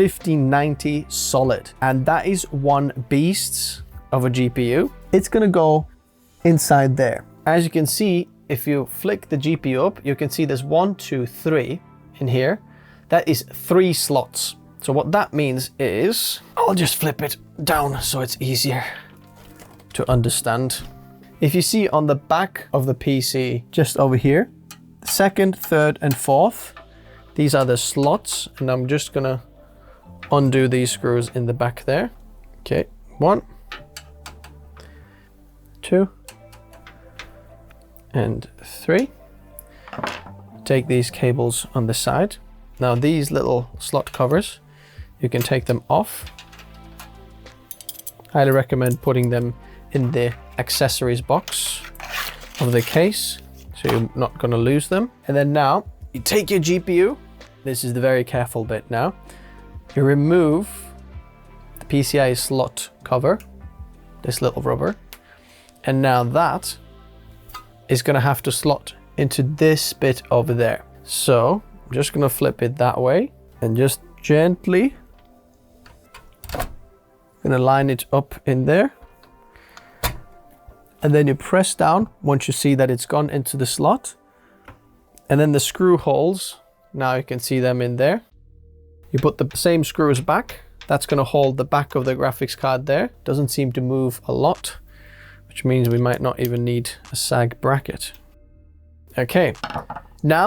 5090 solid, and that is one beast of a GPU. It's gonna go inside there. As you can see, if you flick the GPU up, you can see there's 1, 2, 3 in here. That is 3 slots. So what that means is, I'll just flip it down so it's easier to understand. If you see on the back of the PC, just over here, second, third, and fourth, these are the slots, and I'm just gonna undo these screws in the back there. Okay, 1, 2, and 3. Take these cables on the side. Now these little slot covers, you can take them off. Highly recommend putting them in the accessories box of the case, so you're not gonna lose them. And then now, you take your GPU. This is the very careful bit now. You remove the PCI slot cover, this little rubber, and now that is gonna have to slot into this bit over there. So I'm just gonna flip it that way and just gently gonna line it up in there. And then you press down once you see that it's gone into the slot. And then the screw holes, now you can see them in there. You put the same screws back. That's gonna hold the back of the graphics card there. Doesn't seem to move a lot, which means we might not even need a sag bracket. Okay,